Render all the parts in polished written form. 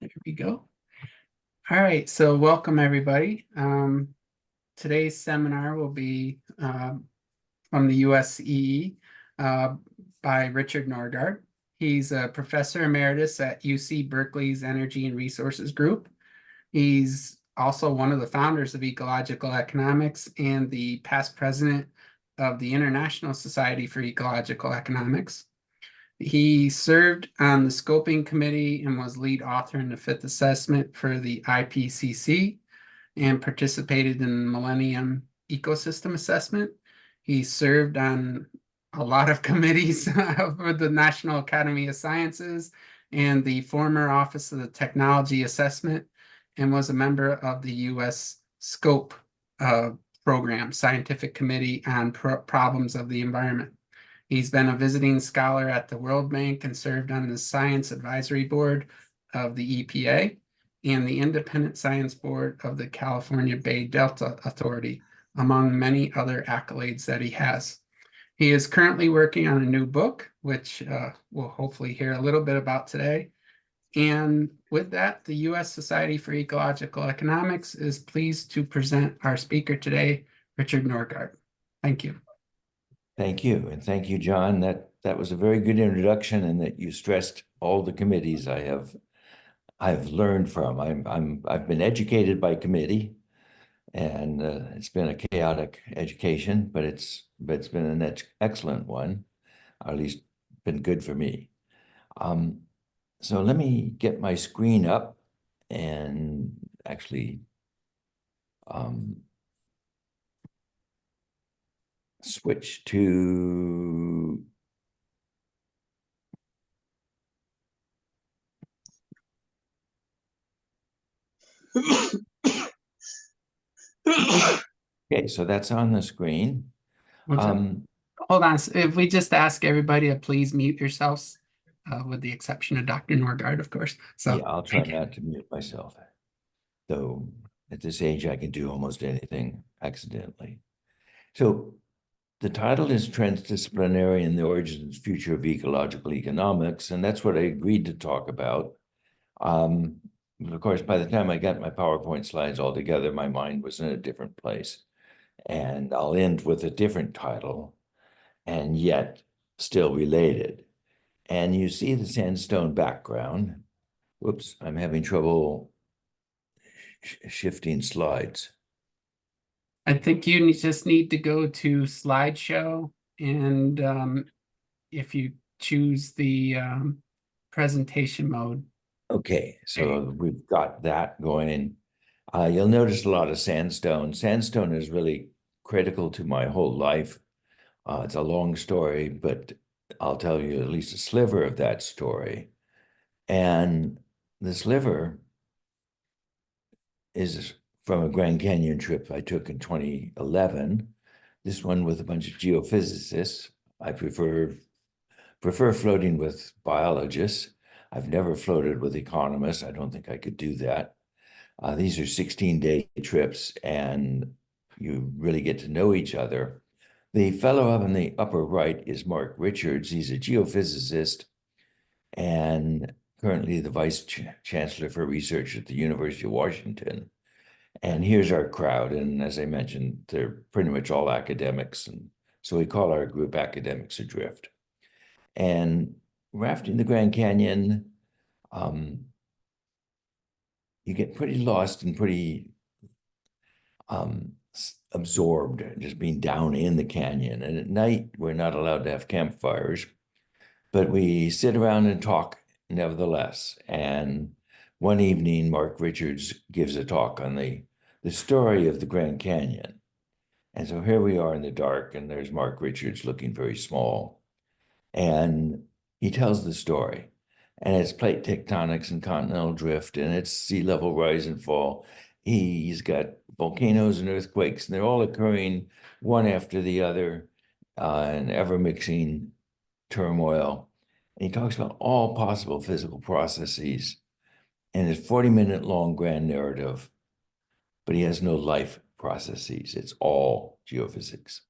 There we go. All right, so welcome everybody. Today's seminar will be from the USEE uh, by Richard Norgaard. He's a professor emeritus at UC Berkeley's Energy and Resources Group. He's also one of the founders of Ecological Economics and the past president of the International Society for Ecological Economics. He served on the scoping committee and was lead author in the fifth assessment for the IPCC and participated in the Millennium Ecosystem Assessment. He served on a lot of committees for the National Academy of Sciences and the former Office of the Technology Assessment, and was a member of the U.S. SCOPE program, Scientific Committee on Problems of the Environment. He's been a visiting scholar at the World Bank and served on the Science Advisory Board of the EPA and the Independent Science Board of the California Bay Delta Authority, among many other accolades that he has. He is currently working on a new book, which we'll hopefully hear a little bit about today. And with that, the U.S. Society for Ecological Economics is pleased to present our speaker today, Richard Norgaard. Thank you. Thank you, and thank you, John. That was a very good introduction, and that you stressed all the committees I've learned from. I've been educated by committee, and it's been a chaotic education, but it's been an excellent one, or at least been good for me. So let me get my screen up and actually switch to okay, so that's on the screen. Hold on, if we just ask everybody to please mute yourselves, with the exception of Dr. Norgaard, of course. So yeah, I'll try not to mute myself, though at this age I can do almost anything accidentally. So the title is Transdisciplinarity and the Origins and Future of Ecological Economics, and that's what I agreed to talk about. Of course, by the time I got my PowerPoint slides all together, my mind was in a different place. And I'll end with a different title, and yet still related. And you see the sandstone background. Whoops, I'm having trouble shifting slides. I think you just need to go to slideshow, and if you choose the presentation mode. Okay, so we've got that going. You'll notice a lot of sandstone. Sandstone is really critical to my whole life. It's a long story, but I'll tell you at least a sliver of that story. And the sliver is from a Grand Canyon trip I took in 2011. This one with a bunch of geophysicists. I prefer floating with biologists. I've never floated with economists. I don't think I could do that. These are 16-day trips, and you really get to know each other. The fellow up in the upper right is Mark Richards. He's a geophysicist and currently the vice chancellor for research at the University of Washington. And here's our crowd. And as I mentioned, they're pretty much all academics. And so we call our group Academics Adrift. And rafting the Grand Canyon, you get pretty lost and pretty absorbed, just being down in the canyon. And at night, we're not allowed to have campfires, but we sit around and talk nevertheless. And one evening, Mark Richards gives a talk on the story of the Grand Canyon. And so here we are in the dark, and there's Mark Richards looking very small. And he tells the story. And it's plate tectonics and continental drift, and it's sea level rise and fall. He's got volcanoes and earthquakes, and they're all occurring one after the other, in ever-mixing turmoil. And he talks about all possible physical processes in his 40-minute long grand narrative, but he has no life processes. It's all geophysics.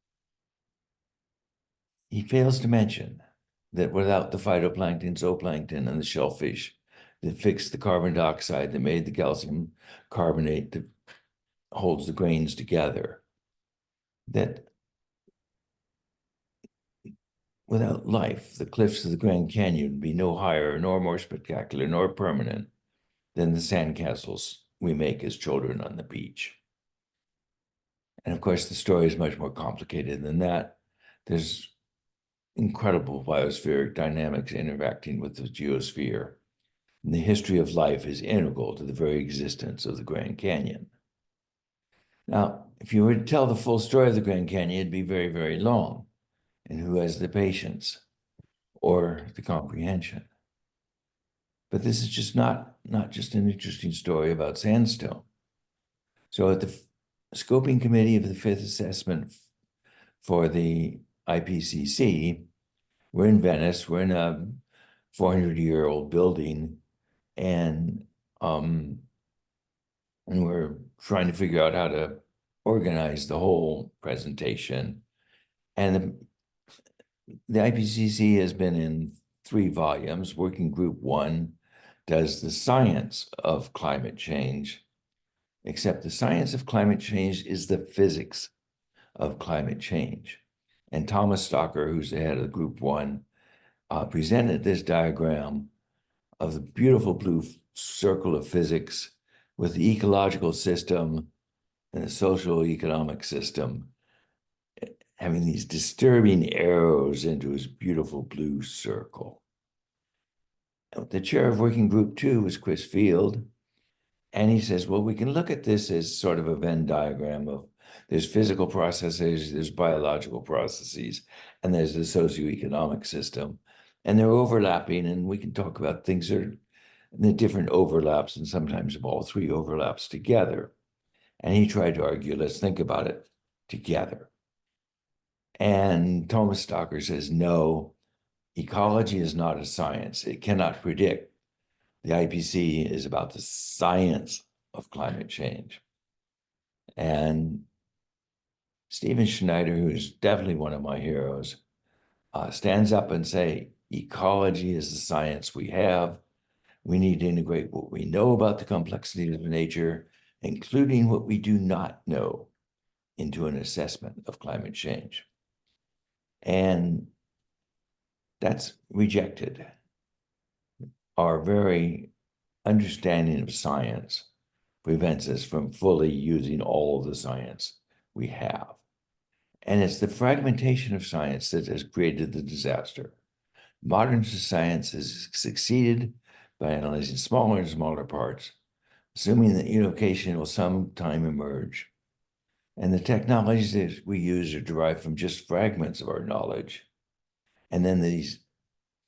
He fails to mention that without the phytoplankton, zooplankton, and the shellfish, that fixed the carbon dioxide, that made the calcium carbonate that holds the grains together. That without life, the cliffs of the Grand Canyon would be no higher, nor more spectacular, nor permanent than the sandcastles we make as children on the beach. And of course, the story is much more complicated than that. There's incredible biospheric dynamics interacting with the geosphere. And the history of life is integral to the very existence of the Grand Canyon. Now, if you were to tell the full story of the Grand Canyon, it'd be very, very long. And who has the patience or the comprehension? But this is just not just an interesting story about sandstone. So at the scoping committee of the fifth assessment for the IPCC, we're in Venice, we're in a 400-year-old building, and we're trying to figure out how to organize the whole presentation. And the IPCC has been in 3 volumes. Working Group 1 does the science of climate change, except the science of climate change is the physics of climate change. And Thomas Stocker, who's the head of Group 1, presented this diagram of the beautiful blue circle of physics with the ecological system and the social economic system having these disturbing arrows into his beautiful blue circle. The chair of Working Group 2 was Chris Field, and he says, well, we can look at this as sort of a Venn diagram of there's physical processes, there's biological processes, and there's the socioeconomic system. And they're overlapping, and we can talk about things that are the different overlaps, and sometimes of all 3 overlaps together. And he tried to argue, let's think about it together. And Thomas Stocker says, no, ecology is not a science. It cannot predict. The IPCC is about the science of climate change. And Stephen Schneider, who's definitely one of my heroes, stands up and say, ecology is the science we have. We need to integrate what we know about the complexities of nature, including what we do not know, into an assessment of climate change. And that's rejected. Our very understanding of science prevents us from fully using all of the science we have. And it's the fragmentation of science that has created the disaster. Modern science has succeeded by analyzing smaller and smaller parts, assuming that unification will sometime emerge. And the technologies that we use are derived from just fragments of our knowledge. And then these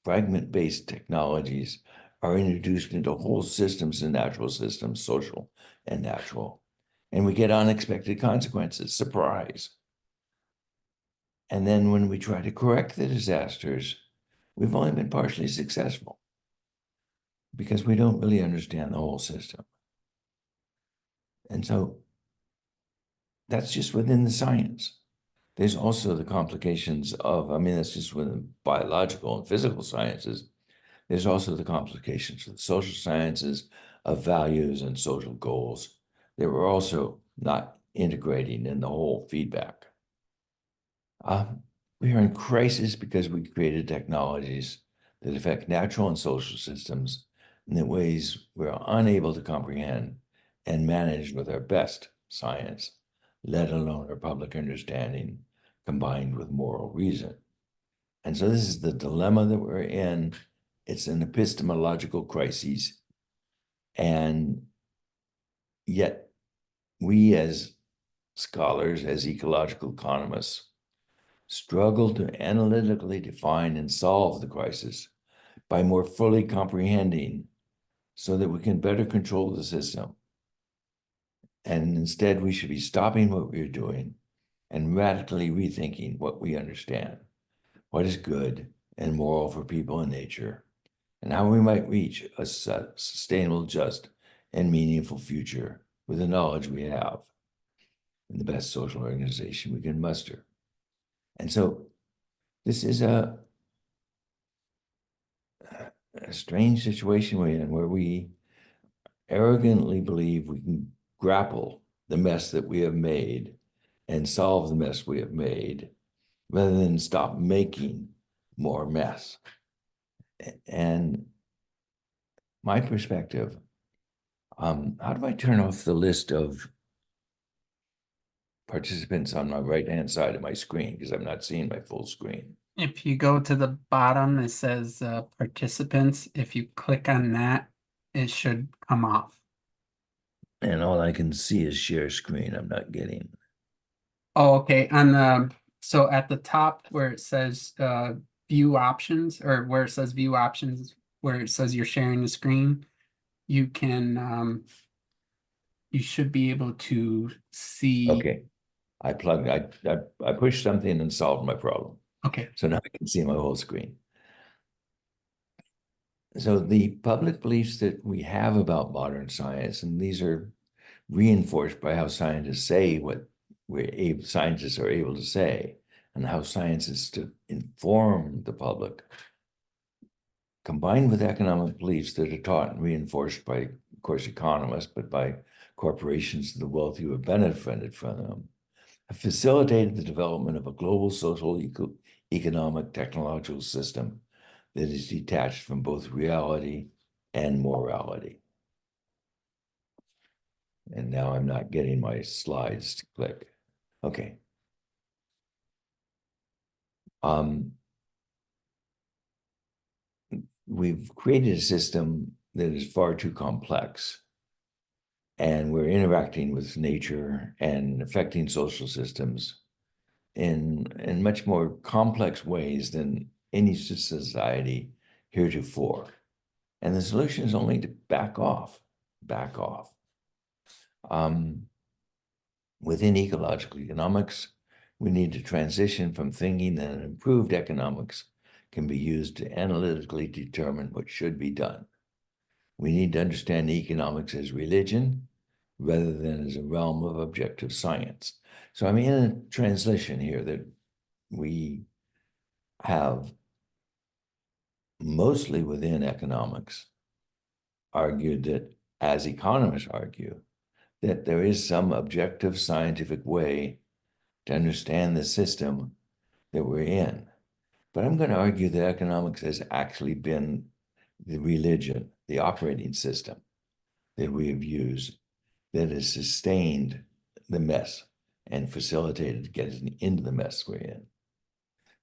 fragment-based technologies are introduced into whole systems and natural systems, social and natural. And we get unexpected consequences, surprise. And then when we try to correct the disasters, we've only been partially successful because we don't really understand the whole system. And so that's just within the science. There's also the complications of, that's just within biological and physical sciences. There's also the complications of the social sciences, of values and social goals that we're also not integrating in the whole feedback. We are in crisis because we created technologies that affect natural and social systems in ways we're unable to comprehend and manage with our best science, let alone our public understanding combined with moral reason. And so this is the dilemma that we're in. It's an epistemological crisis. And yet we as scholars, as ecological economists, struggle to analytically define and solve the crisis by more fully comprehending so that we can better control the system. And instead, we should be stopping what we're doing and radically rethinking what we understand, what is good and moral for people and nature, and how we might reach a sustainable, just, and meaningful future with the knowledge we have and the best social organization we can muster. And so this is a strange situation we're in where we arrogantly believe we can grapple the mess that we have made and solve the mess we have made rather than stop making more mess. And my perspective, how do I turn off the list of participants on my right-hand side of my screen because I'm not seeing my full screen? If you go to the bottom, it says participants. If you click on that, it should come off. And all I can see is share screen. I'm not getting. Oh, okay. On the so at the top where it says view options, or where it says view options, where it says you're sharing the screen, you can you should be able to see. Okay. I pushed something and solved my problem. Okay. So now I can see my whole screen. So the public beliefs that we have about modern science, and these are reinforced by how scientists say what scientists are able to say, and how scientists to inform the public, combined with economic beliefs that are taught and reinforced by, of course, economists, but by corporations and the wealthy who have benefited from them, have facilitated the development of a global social, economic, technological system that is detached from both reality and morality. And now I'm not getting my slides to click. Okay. We've created a system that is far too complex, and we're interacting with nature and affecting social systems in much more complex ways than any society heretofore. And the solution is only to back off, back off. Within ecological economics, we need to transition from thinking that an improved economics can be used to analytically determine what should be done. We need to understand economics as religion rather than as a realm of objective science. So I'm in a transition here that we have mostly within economics argued that, as economists argue, that there is some objective scientific way to understand the system that we're in. But I'm going to argue that economics has actually been the religion, the operating system that we have used that has sustained the mess and facilitated getting into the mess we're in.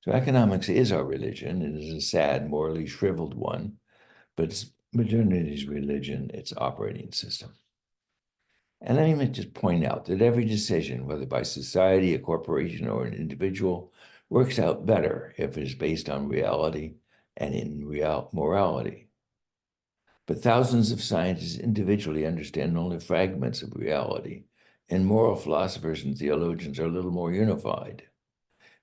So economics is our religion. It is a sad, morally shriveled one, but it's modernity's religion, its operating system. And let me just point out that every decision, whether by society, a corporation, or an individual, works out better if it is based on reality and in morality. But thousands of scientists individually understand only fragments of reality, and moral philosophers and theologians are a little more unified.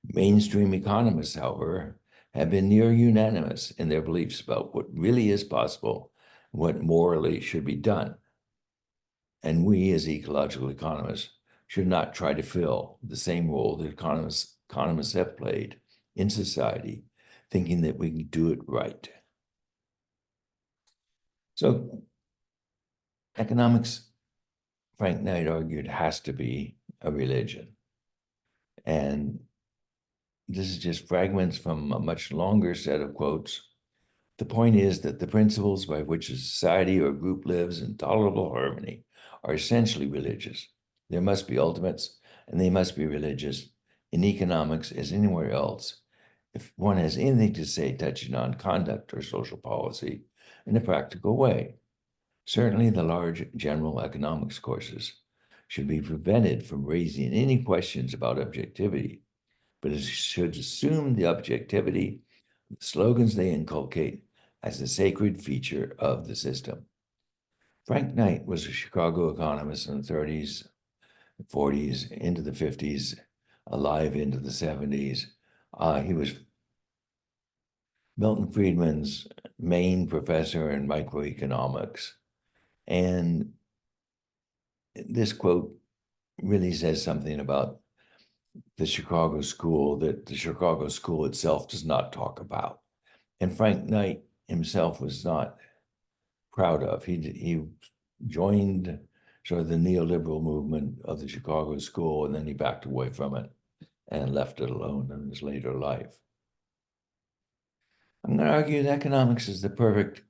Mainstream economists, however, have been near unanimous in their beliefs about what really is possible, what morally should be done. And we, as ecological economists, should not try to fill the same role that economists have played in society, thinking that we can do it right. So economics, Frank Knight argued, has to be a religion. And this is just fragments from a much longer set of quotes. The point is that the principles by which a society or group lives in tolerable harmony are essentially religious. There must be ultimates, and they must be religious in economics as anywhere else. If one has anything to say touching on conduct or social policy in a practical way, certainly the large general economics courses should be prevented from raising any questions about objectivity, but it should assume the objectivity of the slogans they inculcate as a sacred feature of the system. Frank Knight was a Chicago economist in the 30s, 40s, into the 50s, alive into the 70s. He was Milton Friedman's main professor in microeconomics. And this quote really says something about the Chicago school that the Chicago school itself does not talk about. And Frank Knight himself was not proud of. He joined sort of the neoliberal movement of the Chicago School, and then he backed away from it and left it alone in his later life. I'm going to argue that economics is the perfect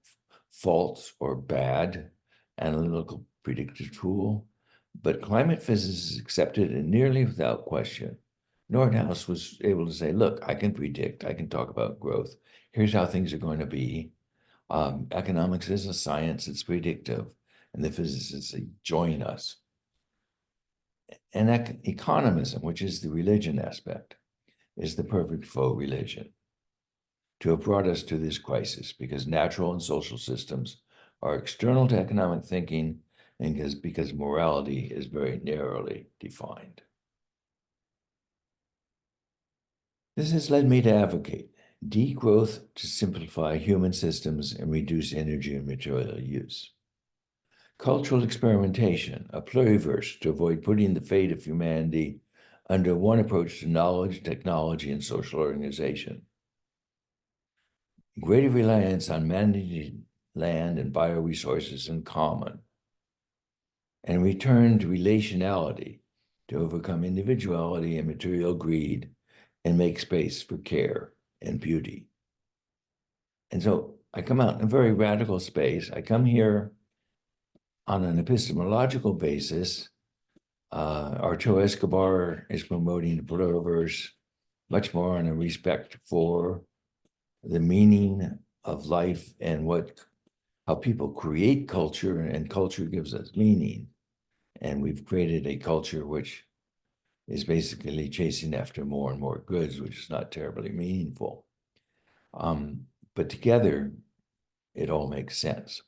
false or bad analytical predictive tool, but climate physics is accepted and nearly without question. Nordhaus was able to say, look, I can predict, I can talk about growth. Here's how things are going to be. Economics is a science, it's predictive, and the physicists join us. And economism, which is the religion aspect, is the perfect faux religion to have brought us to this crisis, because natural and social systems are external to economic thinking, and because morality is very narrowly defined. This has led me to advocate degrowth to simplify human systems and reduce energy and material use. Cultural experimentation, a pluriverse to avoid putting the fate of humanity under one approach to knowledge, technology, and social organization. Greater reliance on managing land and bioresources in common. And return to relationality to overcome individuality and material greed and make space for care and beauty. And so I come out in a very radical space. I come here on an epistemological basis. Arturo Escobar is promoting the pluriverse much more on a respect for the meaning of life and how people create culture, and culture gives us meaning. And we've created a culture which is basically chasing after more and more goods, which is not terribly meaningful. But together, it all makes sense.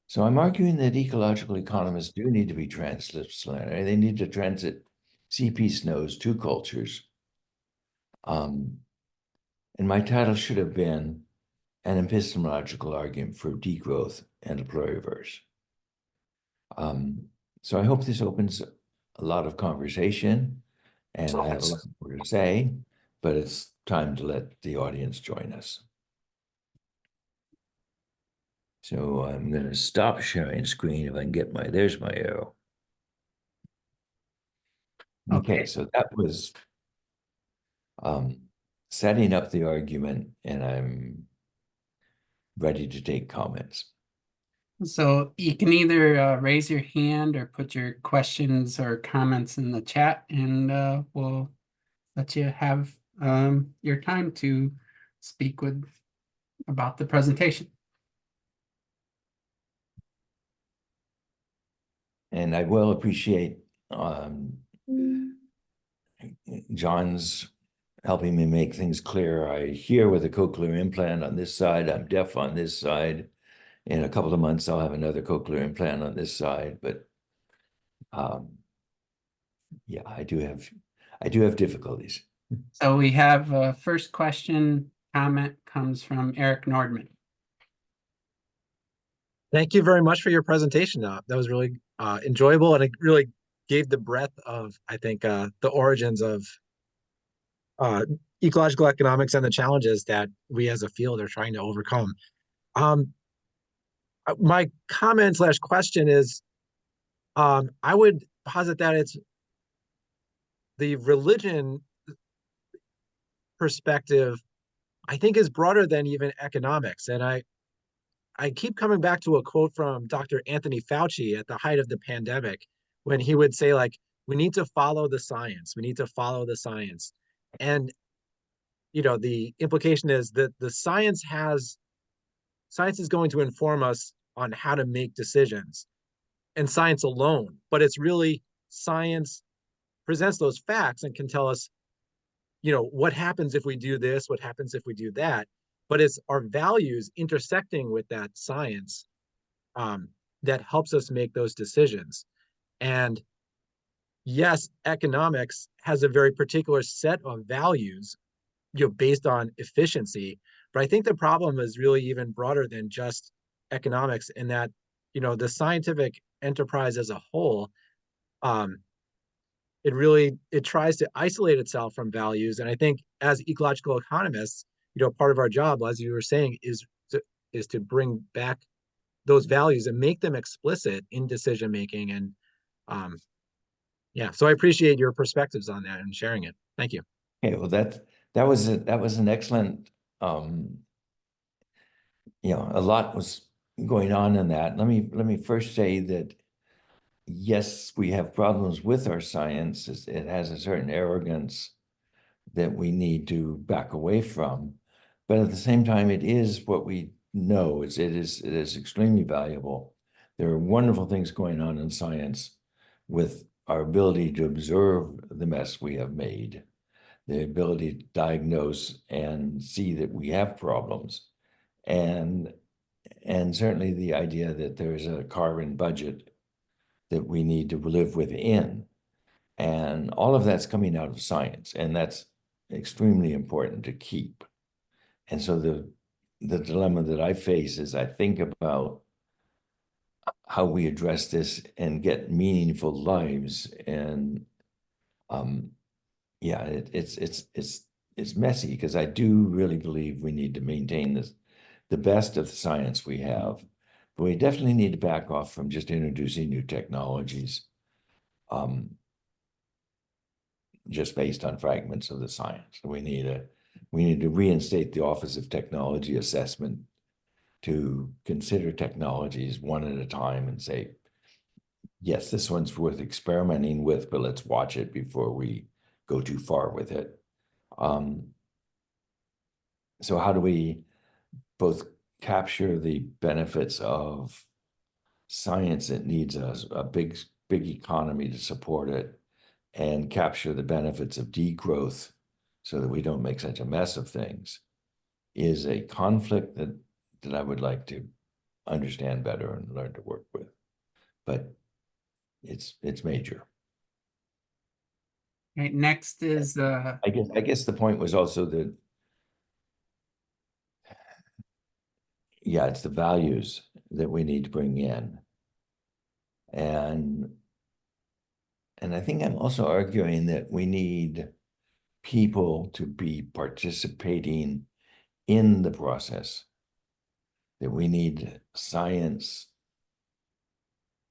So I'm arguing that ecological economists do need to be transdisciplinary. They need to transit CP Snow's two cultures. And my title should have been an epistemological argument for degrowth and a pluriverse. So I hope this opens a lot of conversation, and I have a lot more to say, but it's time to let the audience join us. So I'm going to stop sharing screen if I can get there's my arrow. Okay, so that was setting up the argument, and I'm ready to take comments. So you can either raise your hand or put your questions or comments in the chat, and we'll let you have your time to speak about the presentation. And I will appreciate John's helping me make things clear. I hear with a cochlear implant on this side, I'm deaf on this side. In a couple of months, I'll have another cochlear implant on this side, but yeah, I do have difficulties. So we have first comment comes from Eric Nordman. Thank you very much for your presentation. That was really enjoyable, and it really gave the breadth of, I think, the origins of ecological economics and the challenges that we as a field are trying to overcome. My comment / question is, I would posit that it's the religion perspective, I think, is broader than even economics. And I keep coming back to a quote from Dr. Anthony Fauci at the height of the pandemic, when he would say, like, we need to follow the science. We need to follow the science. And, the implication is that the science is going to inform us on how to make decisions, and science alone. But it's really science presents those facts and can tell us, what happens if we do this, what happens if we do that. But it's our values intersecting with that science that helps us make those decisions. And yes, economics has a very particular set of values, based on efficiency. But I think the problem is really even broader than just economics, in that, the scientific enterprise as a whole, it tries to isolate itself from values. And I think as ecological economists, part of our job, as you were saying, is is to bring back those values and make them explicit in decision making. And yeah, so I appreciate your perspectives on that and sharing it. Thank you. Okay, well, that was an excellent, a lot was going on in that. Let me first say that yes, we have problems with our science. It has a certain arrogance that we need to back away from, but at the same time, it is what we know. It is extremely valuable. There are wonderful things going on in science with our ability to observe the mess we have made, the ability to diagnose and see that we have problems, and certainly the idea that there's a carbon budget that we need to live within. And all of that's coming out of science, and that's extremely important to keep. And so the dilemma that I face is I think about how we address this and get meaningful lives. And yeah, it's messy, because I do really believe we need to maintain the best of the science we have, but we definitely need to back off from just introducing new technologies just based on fragments of the science. We need to reinstate the Office of Technology Assessment to consider technologies one at a time and say, yes, this one's worth experimenting with, but let's watch it before we go too far with it. So how do we both capture the benefits of science that needs a big economy to support it, and capture the benefits of degrowth so that we don't make such a mess of things, is a conflict that I would like to understand better and learn to work with. But it's major. Right, next is I guess the point was also that, yeah, it's the values that we need to bring in. And I think I'm also arguing that we need people to be participating in the process, that we need science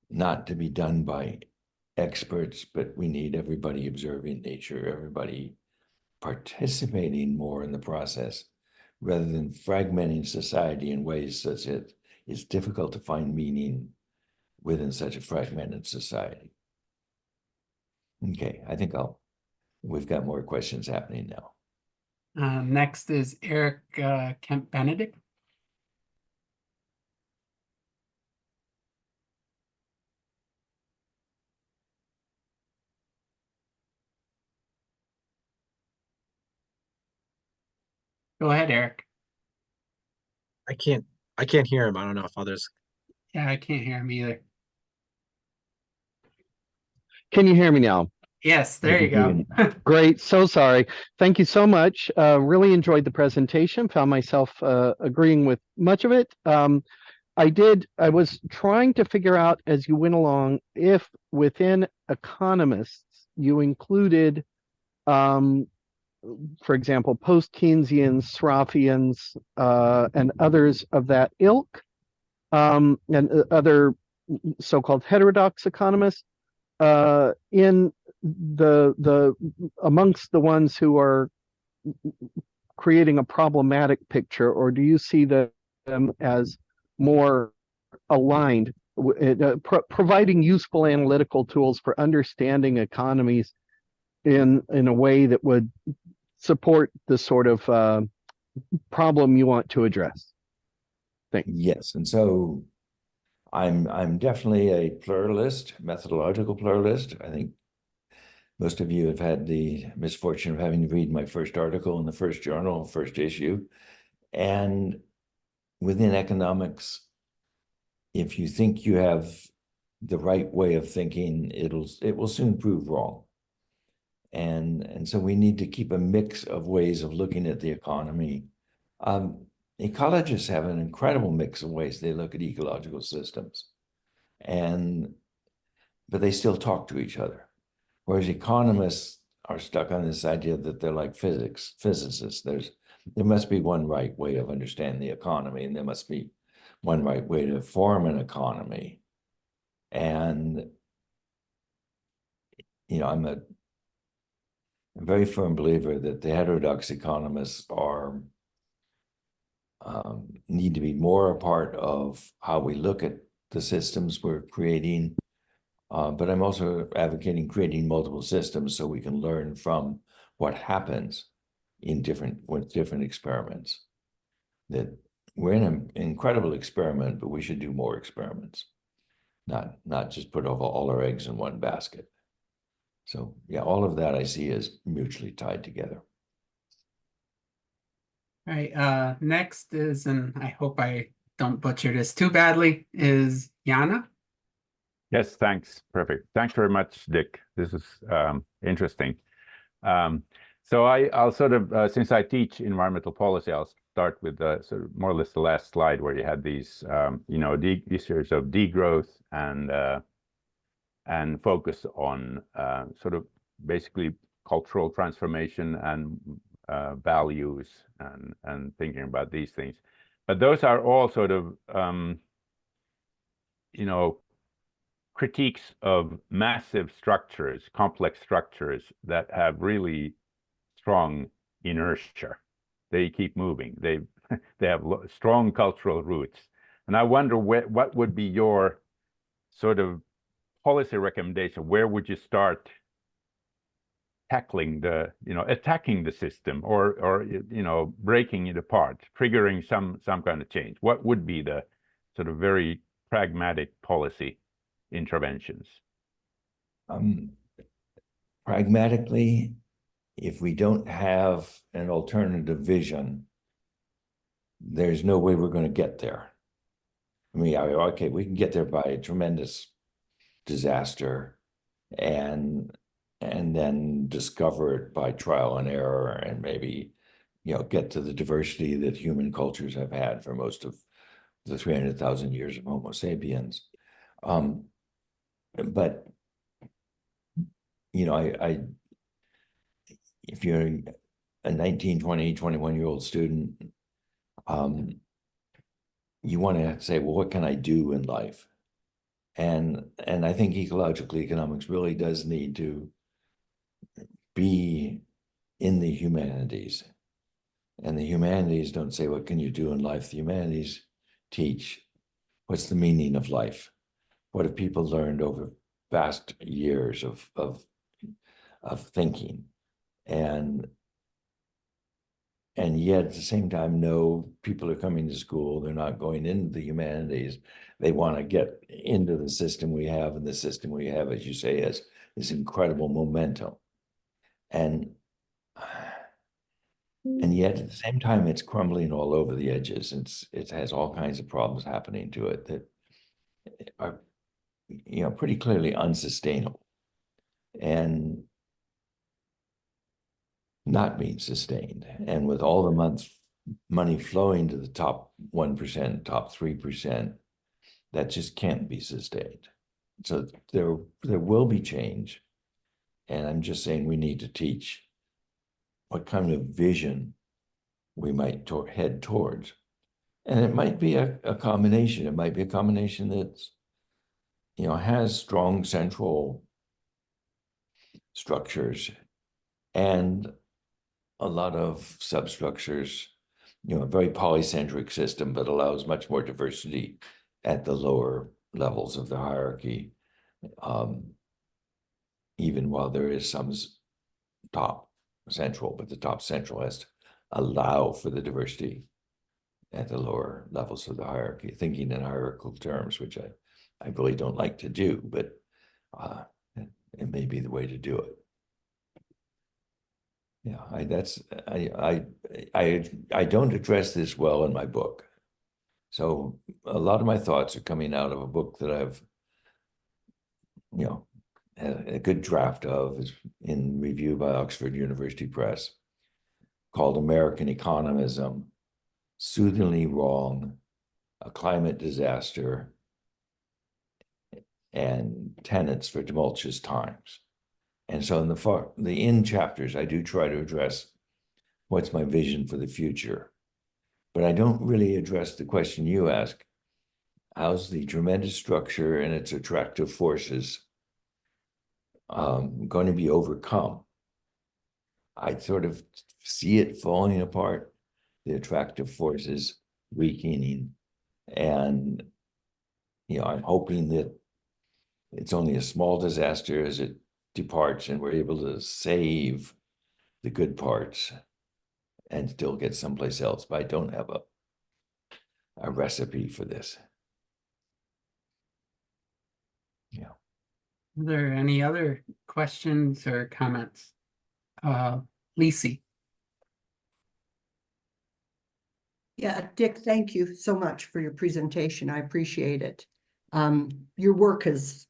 not to be done by experts, but we need everybody observing nature, everybody participating more in the process, rather than fragmenting society in ways such that it's difficult to find meaning within such a fragmented society. Okay, I think we've got more questions happening now. next is Eric Kemp Benedict. Go ahead, Eric. I can't hear him. I don't know if others. Yeah, I can't hear him either. Can you hear me now? Yes, there you go. Great. So sorry. Thank you so much. Really enjoyed the presentation. Found myself agreeing with much of it. I was trying to figure out as you went along if within economists you included, for example, post-Keynesians, Sraffians, and others of that ilk, and other so-called heterodox economists, in the amongst the ones who are creating a problematic picture, or do you see them as more aligned, providing useful analytical tools for understanding economies in a way that would support the sort of problem you want to address? Thanks. Yes, and so I'm definitely a pluralist, methodological pluralist. I think most of you have had the misfortune of having to read my first article in the first journal, first issue. And within economics, if you think you have the right way of thinking, it will soon prove wrong. And so we need to keep a mix of ways of looking at the economy. Ecologists have an incredible mix of ways they look at ecological systems, but they still talk to each other. Whereas economists are stuck on this idea that they're like physicists. there must be one right way of understanding the economy, and there must be one right way to form an economy. And, I'm a very firm believer that the heterodox economists are need to be more a part of how we look at the systems we're creating. But I'm also advocating creating multiple systems so we can learn from what happens with different experiments. That we're in an incredible experiment, but we should do more experiments, not just put all our eggs in one basket. So yeah, all of that I see as mutually tied together. All right, next is, and I hope I don't butcher this too badly, is Yana. Yes, thanks. Perfect. Thanks very much, Dick. This is interesting. So I'll sort of, since I teach environmental policy, I'll start with sort of more or less the last slide where you had these, these series of degrowth and focus on sort of basically cultural transformation and values and thinking about these things. But those are all sort of, critiques of massive structures, complex structures that have really strong inertia. They keep moving. They have strong cultural roots. And I wonder what would be your sort of policy recommendation? Where would you start tackling attacking the system or breaking it apart, triggering some kind of change? What would be the sort of very pragmatic policy interventions? Pragmatically, if we don't have an alternative vision, there's no way we're going to get there. I mean, okay, we can get there by a tremendous disaster and then discover it by trial and error and maybe, get to the diversity that human cultures have had for most of the 300,000 years of Homo sapiens. But, if you're a 19, 20, 21-year-old student, you want to say, well, what can I do in life? And I think ecological economics really does need to be in the humanities. And the humanities don't say, what can you do in life? The humanities teach, what's the meaning of life? What have people learned over vast years of thinking? And yet at the same time, no, people are coming to school, they're not going into the humanities. They want to get into the system we have, and the system we have, as you say, has this incredible momentum. And yet at the same time, it's crumbling all over the edges. It has all kinds of problems happening to it that are, pretty clearly unsustainable and not being sustained. And with all the money flowing to the top 1%, top 3%, that just can't be sustained. So there will be change. And I'm just saying we need to teach what kind of vision we might head towards. And it might be a combination. It might be a combination that's, has strong central structures and a lot of substructures, a very polycentric system that allows much more diversity at the lower levels of the hierarchy, even while there is some top central, but the top central has to allow for the diversity at the lower levels of the hierarchy, thinking in hierarchical terms, which I really don't like to do, but it may be the way to do it. Yeah, I don't address this well in my book. So a lot of my thoughts are coming out of a book that I've, had a good draft of, is in review by Oxford University Press, called American Economism: Soothingly Wrong, a Climate Disaster, and Tenets for Tumultuous Times. And so in the end chapters, I do try to address what's my vision for the future? But I don't really address the question you ask. How's the tremendous structure and its attractive forces going to be overcome? I sort of see it falling apart, the attractive forces weakening. And, I'm hoping that it's only a small disaster as it departs and we're able to save the good parts and still get someplace else. But I don't have a recipe for this. Yeah. Are there any other questions or comments? Lisi. Yeah, Dick, thank you so much for your presentation. I appreciate it. Your work has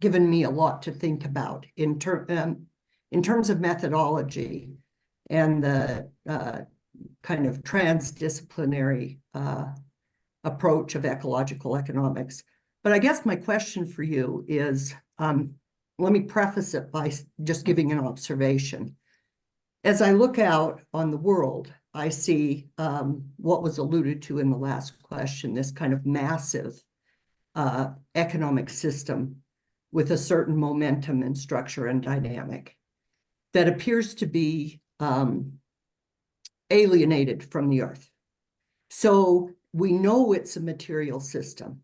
given me a lot to think about in terms of methodology and the kind of transdisciplinary approach of ecological economics. But I guess my question for you is, let me preface it by just giving an observation. As I look out on the world, I see what was alluded to in the last question, this kind of massive economic system with a certain momentum and structure and dynamic that appears to be alienated from the earth. So we know it's a material system,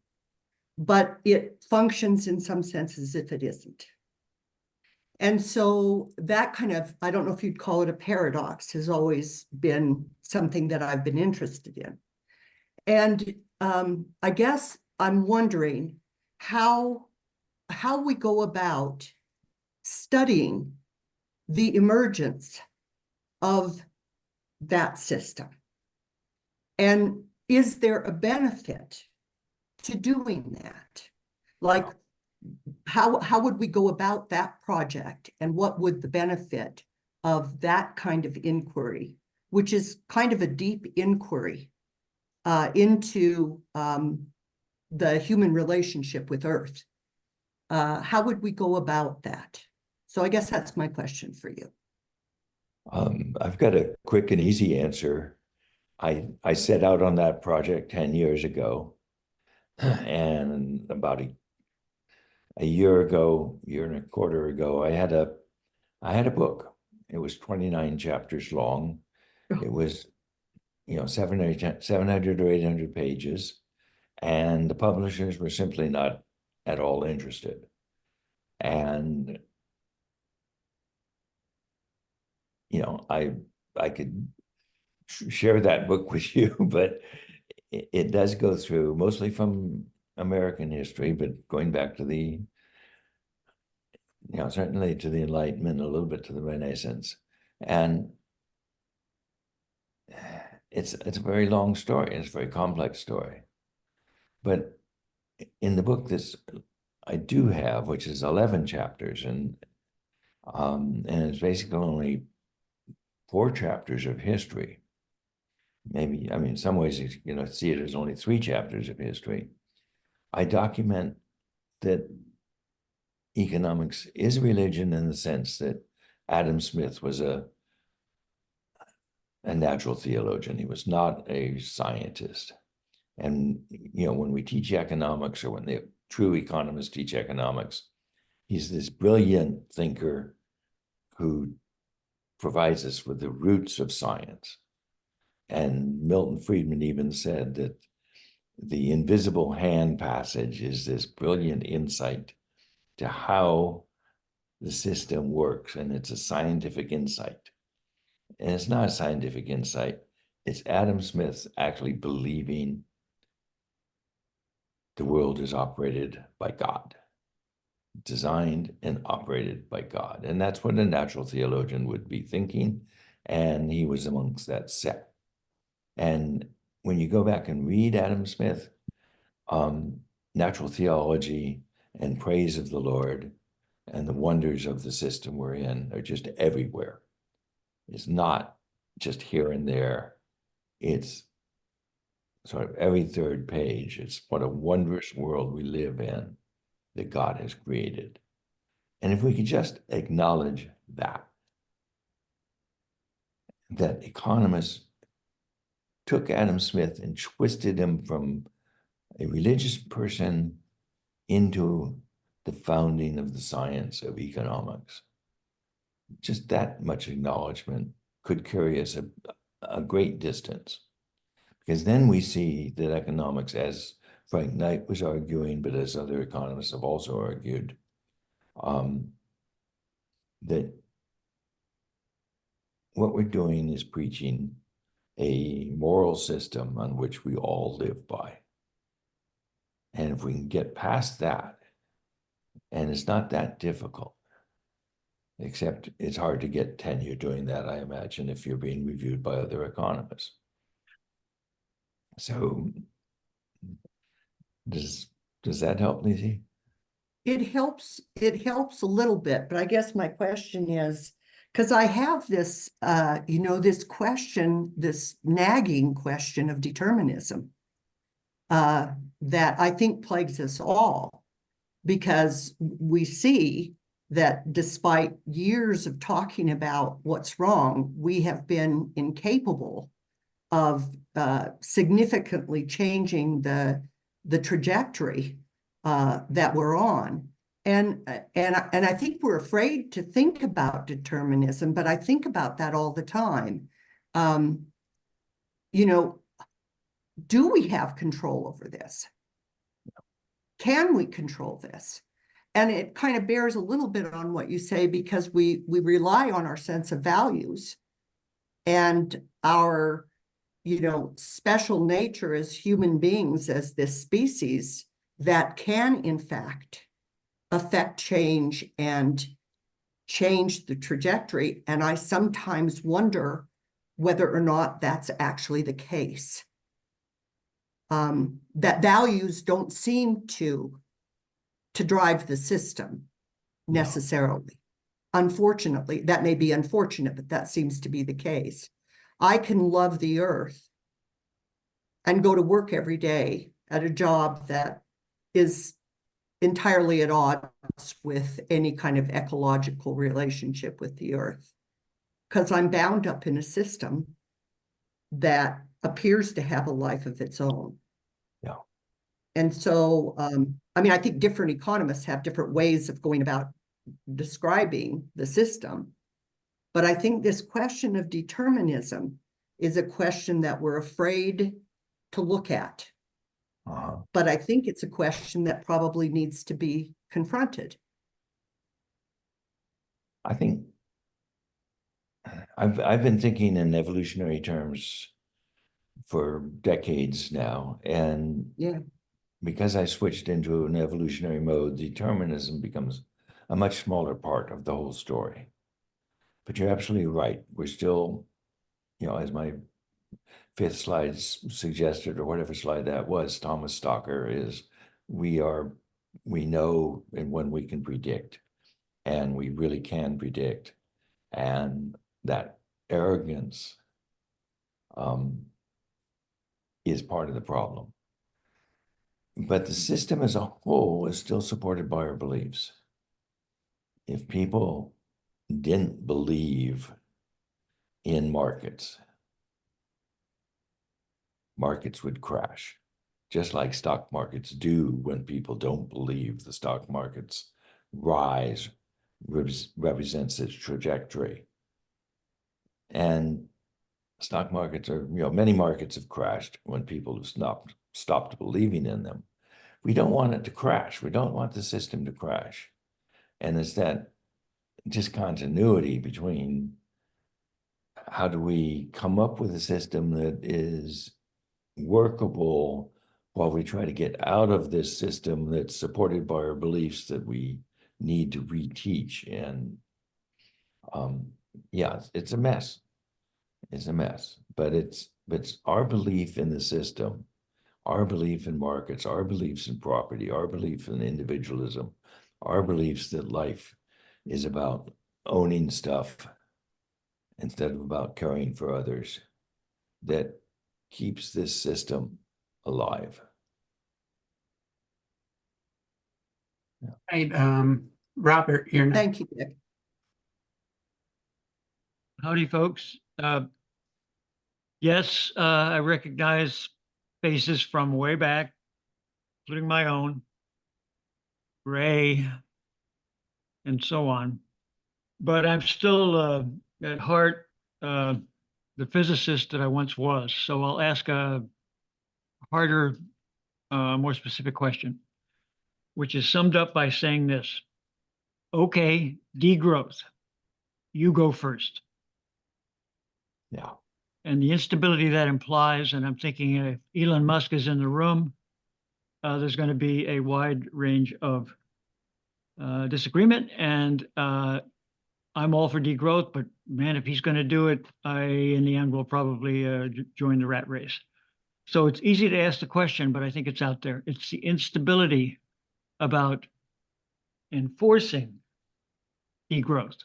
but it functions in some sense as if it isn't. And so that kind of, I don't know if you'd call it a paradox, has always been something that I've been interested in. And I guess I'm wondering how we go about studying the emergence of that system. And is there a benefit to doing that? Like, how would we go about that project, and what would the benefit of that kind of inquiry, which is kind of a deep inquiry into the human relationship with Earth, how would we go about that? So I guess that's my question for you. I've got a quick and easy answer. I set out on that project 10 years ago, and about a year and a quarter ago, I had a book. It was 29 chapters long. It was, 700 or 800 pages, and the publishers were simply not at all interested. And, I could share that book with you, but it does go through mostly from American history, but going back to the, certainly to the Enlightenment, a little bit to the Renaissance. And it's a very long story. It's a very complex story. But in the book, I do have, which is 11 chapters, and it's basically only 4 chapters of history. Maybe, in some ways, see it as only 3 chapters of history. I document that economics is religion in the sense that Adam Smith was a natural theologian. He was not a scientist. And, when we teach economics, or when the true economists teach economics, he's this brilliant thinker who provides us with the roots of science. And Milton Friedman even said that the invisible hand passage is this brilliant insight to how the system works, and it's a scientific insight. And it's not a scientific insight. It's Adam Smith actually believing the world is operated by God, designed and operated by God. And that's what a natural theologian would be thinking. And he was amongst that set. And when you go back and read Adam Smith, natural theology and praise of the Lord and the wonders of the system we're in are just everywhere. It's not just here and there. It's sort of every third page. It's what a wondrous world we live in that God has created. And if we could just acknowledge that that economists took Adam Smith and twisted him from a religious person into the founding of the science of economics. Just that much acknowledgement could carry us a great distance. Because then we see that economics, as Frank Knight was arguing, but as other economists have also argued, that what we're doing is preaching a moral system on which we all live by. And if we can get past that, and it's not that difficult, except it's hard to get tenure doing that, I imagine, if you're being reviewed by other economists. So does that help, Lizzie? It helps a little bit, but I guess my question is, because I have this, this question, this nagging question of determinism, that I think plagues us all, because we see that despite years of talking about what's wrong, we have been incapable of significantly changing the trajectory that we're on. And I think we're afraid to think about determinism, but I think about that all the time. Do we have control over this? Can we control this? And it kind of bears a little bit on what you say, because we rely on our sense of values and our, special nature as human beings, as this species that can, in fact, affect change and change the trajectory. And I sometimes wonder whether or not that's actually the case. That values don't seem to drive the system necessarily. No. Unfortunately, that may be unfortunate, but that seems to be the case. I can love the earth and go to work every day at a job that is entirely at odds with any kind of ecological relationship with the earth, because I'm bound up in a system that appears to have a life of its own. Yeah. And so, I think different economists have different ways of going about describing the system. But I think this question of determinism is a question that we're afraid to look at. But I think it's a question that probably needs to be confronted. I think I've been thinking in evolutionary terms for decades now, and yeah, because I switched into an evolutionary mode, determinism becomes a much smaller part of the whole story. But you're absolutely right. We're still, as my fifth slide suggested, or whatever slide that was, Thomas Stocker, is we know when we can predict, and we really can predict, and that arrogance is part of the problem. But the system as a whole is still supported by our beliefs. If people didn't believe in markets, markets would crash, just like stock markets do when people don't believe the stock market's rise represents its trajectory. And stock markets are, many markets have crashed when people have stopped believing in them. We don't want it to crash. We don't want the system to crash. And it's that discontinuity between how do we come up with a system that is workable while we try to get out of this system that's supported by our beliefs that we need to reteach. And it's a mess. It's a mess, but it's our belief in the system, our belief in markets, our beliefs in property, our belief in individualism, our beliefs that life is about owning stuff instead of about caring for others, that keeps this system alive. Right, Robert, you're next. Thank you, Dick. Howdy, folks. Yes, I recognize faces from way back, including my own, Ray, and so on. But I'm still at heart the physicist that I once was. So I'll ask a harder, more specific question, which is summed up by saying this. Okay, degrowth. You go first. Yeah. And the instability that implies, and I'm thinking if Elon Musk is in the room, there's going to be a wide range of disagreement. And I'm all for degrowth, but man, if he's going to do it, I, in the end, will probably join the rat race. So it's easy to ask the question, but I think it's out there. It's the instability about enforcing degrowth.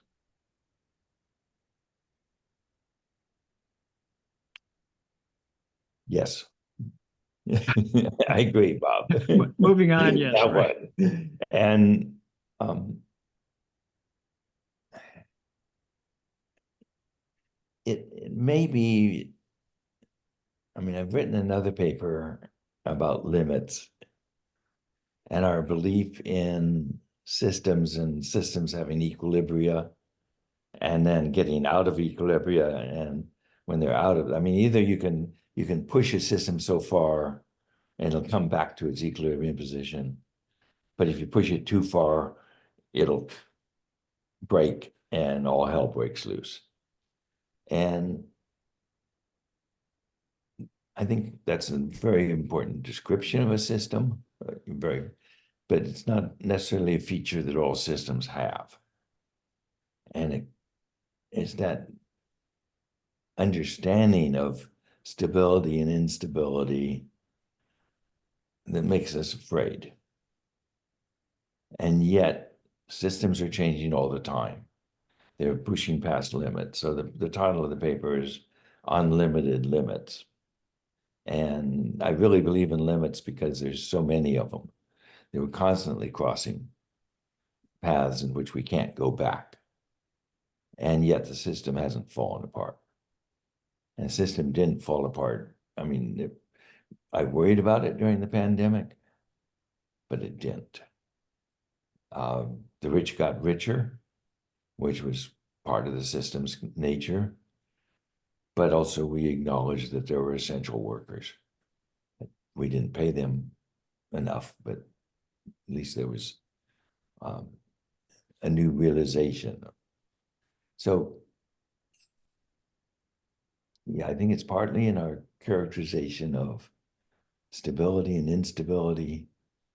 Yes. I agree, Bob. Moving on, yes, That right. one. And um, it may be, I mean, I've written another paper about limits and our belief in systems and systems having equilibria and then getting out of equilibria. And when they're out of, I mean, either you can push a system so far and it'll come back to its equilibrium position. But if you push it too far, it'll break and all hell breaks loose. And I think that's a very important description of a system, but it's not necessarily a feature that all systems have. And it's that understanding of stability and instability that makes us afraid. And yet systems are changing all the time. They're pushing past limits. So the title of the paper is Unlimited Limits. And I really believe in limits because there's so many of them. They were constantly crossing paths in which we can't go back. And yet the system hasn't fallen apart. And the system didn't fall apart. I mean, I worried about it during the pandemic, but it didn't. The rich got richer, which was part of the system's nature. But also we acknowledged that there were essential workers. We didn't pay them enough, but at least there was a new realization. So, yeah, I think it's partly in our characterization of stability and instability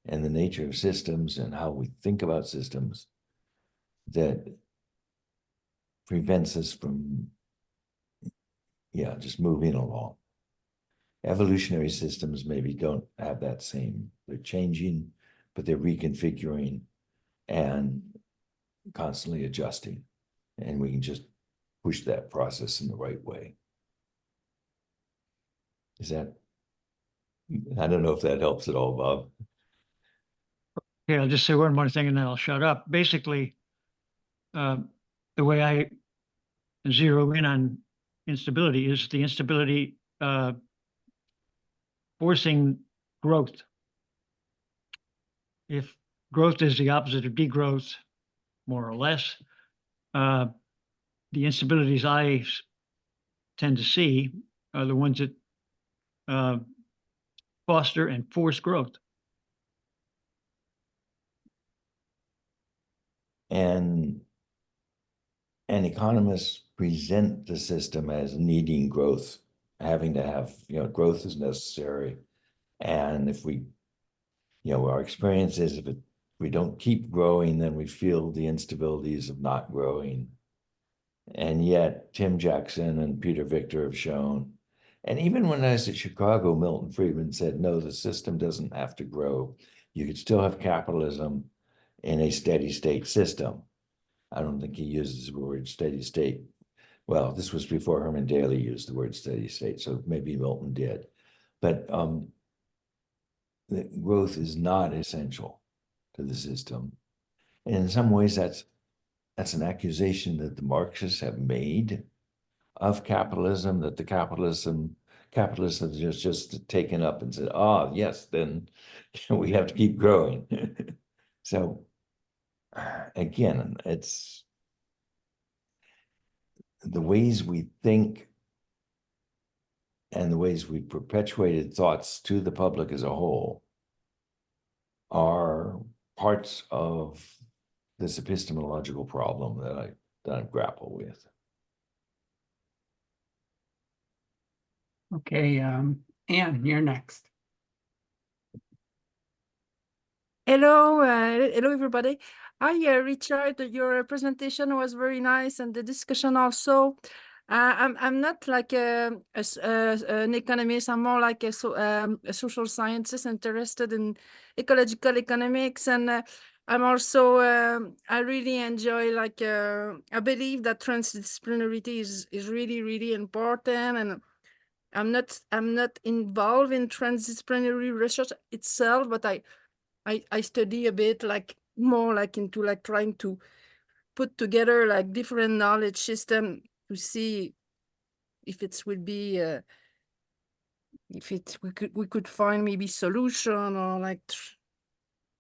and the nature of systems and how we think about systems that prevents us from, just moving along. Evolutionary systems maybe don't have that same, they're changing, but they're reconfiguring and constantly adjusting. And we can just push that process in the right way. Is that, I don't know if that helps at all, Bob. Okay, I'll just say one more thing and then I'll shut up. Basically, the way I zero in on instability is the instability forcing growth. If growth is the opposite of degrowth, more or less, the instabilities I tend to see are the ones that foster and force growth. And economists present the system as needing growth, having to have, growth is necessary. And if we, our experience is if we don't keep growing, then we feel the instabilities of not growing. And yet Tim Jackson and Peter Victor have shown, and even when I was at Chicago, Milton Friedman said, no, the system doesn't have to grow. You could still have capitalism in a steady state system. I don't think he uses the word steady state. Well, this was before Herman Daly used the word steady state, so maybe Milton did. But the growth is not essential to the system. And in some ways, that's an accusation that the Marxists have made of capitalism, that the capitalists have just taken up and said, oh, yes, then we have to keep growing. So again, it's the ways we think and the ways we perpetuated thoughts to the public as a whole are parts of this epistemological problem that I grapple with. Okay, Anne, you're next. Hello, hello everybody. Hi, Richard. Your presentation was very nice, and the discussion also. I'm not like an economist. I'm more like a social scientist interested in ecological economics, and I'm also I really enjoy like I believe that transdisciplinarity is really important, and I'm not involved in transdisciplinary research itself, but I study a bit like more like into like trying to put together like different knowledge system to see if it would be if it we could find maybe solution, or like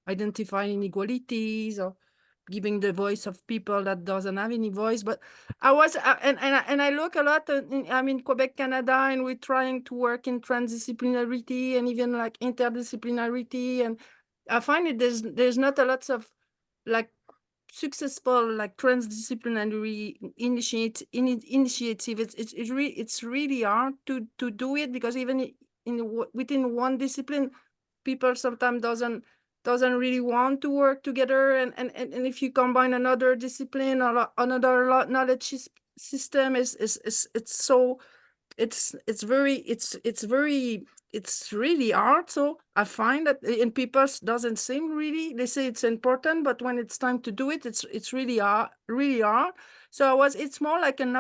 identify inequalities, or giving the voice of people that doesn't have any voice. But I was and I look a lot I'm in Quebec, Canada, and we're trying to work in transdisciplinarity and even like interdisciplinarity, and I find it there's not a lot of like successful like transdisciplinary initiative. It's really hard to do it, because even within one discipline, people sometimes doesn't really want to work together, and if you combine another discipline or another knowledge system, it's so it's really hard. So I find that in people doesn't seem really, they say it's important, but when it's time to do it, it's really hard, really hard. So it's more like an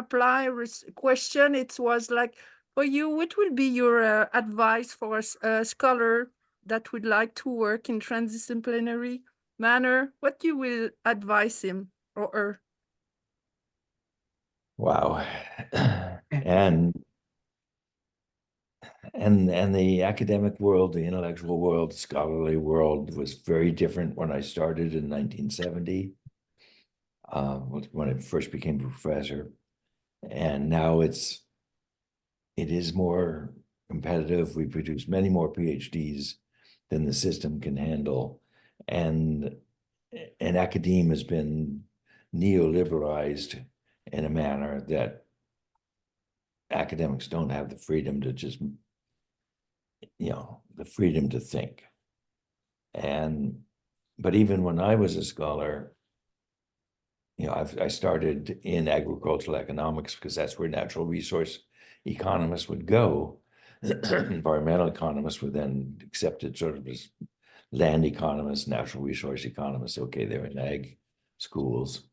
question. It was like, for you, what would be your advice for a scholar that would like to work in transdisciplinary manner? What you will advise him or her? Wow. And the academic world, the intellectual world, scholarly world was very different when I started in 1970, when I first became a professor. And now it is more competitive. We produce many more PhDs than the system can handle. And academia has been neoliberalized in a manner that academics don't have the freedom to just, the freedom to think. But even when I was a scholar, I started in agricultural economics because that's where natural resource economists would go. Environmental economists were then accepted sort of as land economists, natural resource economists. Okay, they're in ag schools.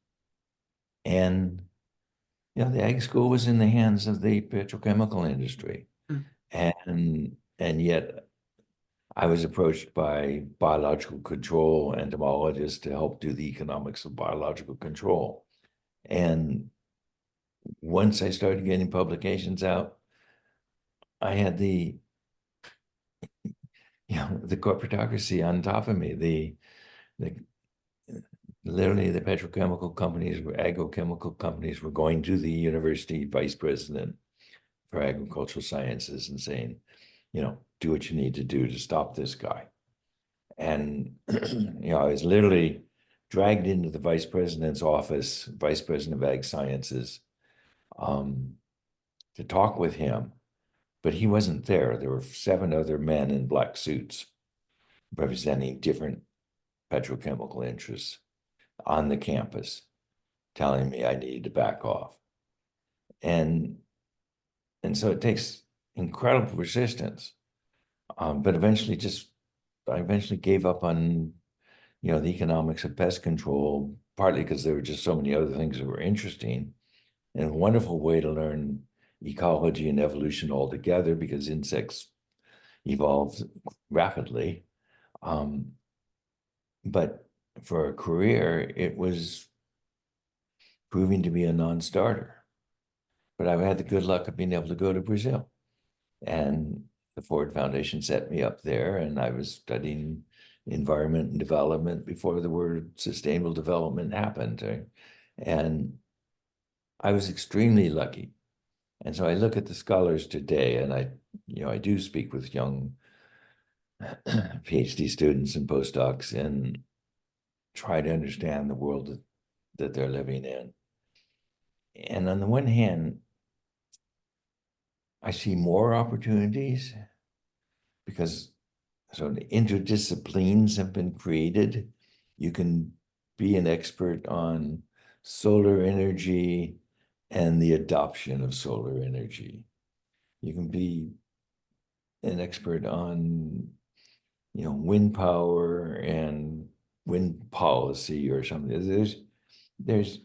And the ag school was in the hands of the petrochemical industry. And yet I was approached by biological control entomologists to help do the economics of biological control. And once I started getting publications out, I had the corporatocracy on top of me. Literally the petrochemical companies, agrochemical companies were going to the university vice president for agricultural sciences and saying, do what you need to do to stop this guy. And, I was literally dragged into the vice president's office, vice president of ag sciences, to talk with him, but he wasn't there. There were 7 other men in black suits representing different petrochemical interests on the campus, telling me I needed to back off. And so it takes incredible persistence. But I eventually gave up on, the economics of pest control, partly because there were just so many other things that were interesting, and a wonderful way to learn ecology and evolution all together, because insects evolved rapidly. But for a career, it was proving to be a non-starter. but I've had the good luck of being able to go to Brazil. And the Ford Foundation set me up there, and I was studying environment and development before the word sustainable development happened. And I was extremely lucky. And so I look at the scholars today, and I do speak with young PhD students and postdocs and try to understand the world that they're living in. And on the one hand, I see more opportunities because so the interdisciplines have been created. You can be an expert on solar energy and the adoption of solar energy. You can be an expert on, wind power and wind policy or something. There's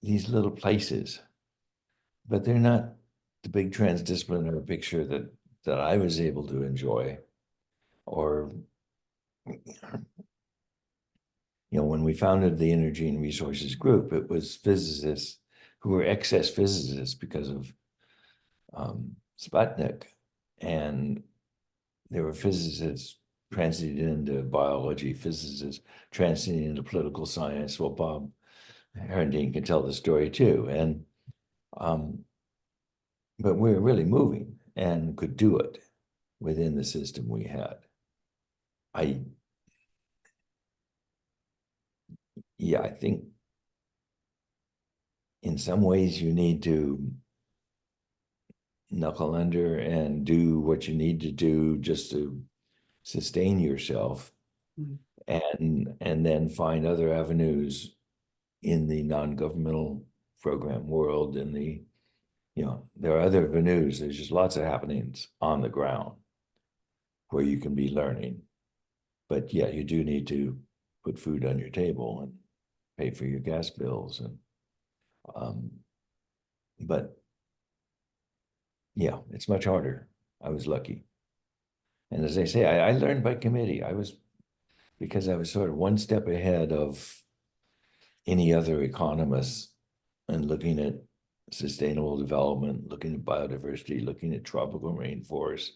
these little places, but they're not the big transdisciplinary picture that I was able to enjoy. Or, when we founded the Energy and Resources Group, it was physicists who were excess physicists because of Sputnik. And there were physicists transiting into biology, physicists transiting into political science. Well, Bob Herendeen can tell the story too. And but we're really moving and could do it within the system we had. I think in some ways you need to knuckle under and do what you need to do just to sustain yourself, and then find other avenues in the non-governmental program world. In the there are other avenues. There's just lots of happenings on the ground where you can be learning, but you do need to put food on your table and pay for your gas bills. And but it's much harder. I was lucky. And as I say, I learned by committee. Because I was sort of one step ahead of any other economists and looking at sustainable development, looking at biodiversity, looking at tropical rainforests,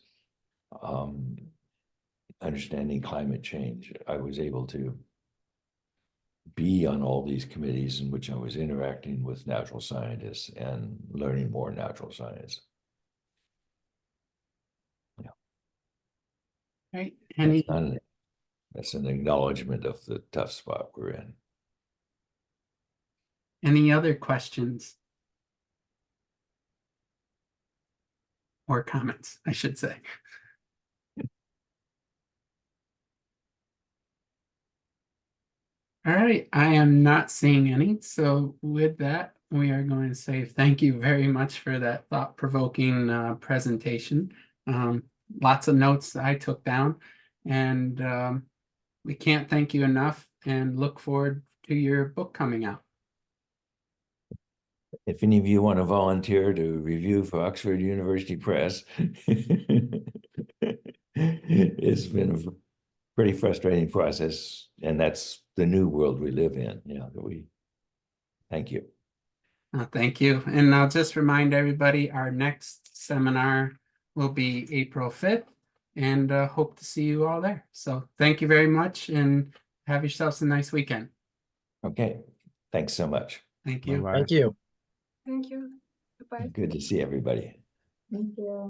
understanding climate change. I was able to be on all these committees in which I was interacting with natural scientists and learning more natural science. Right. That's an acknowledgement of the tough spot we're in. Any other questions? Or comments, I should say. All right, I am not seeing any. So with that, we are going to say thank you very much for that thought-provoking presentation. Lots of notes I took down, and we can't thank you enough and look forward to your book coming out. If any of you want to volunteer to review for Oxford University Press, it's been a pretty frustrating process, and that's the new world we live in. Thank you. Thank you. And I'll just remind everybody, our next seminar will be April 5th, and hope to see you all there. So thank you very much, and have yourselves a nice weekend. Okay, thanks so much. Thank you. Bye-bye. Thank you. Thank you. Goodbye. Good to see everybody. Thank you.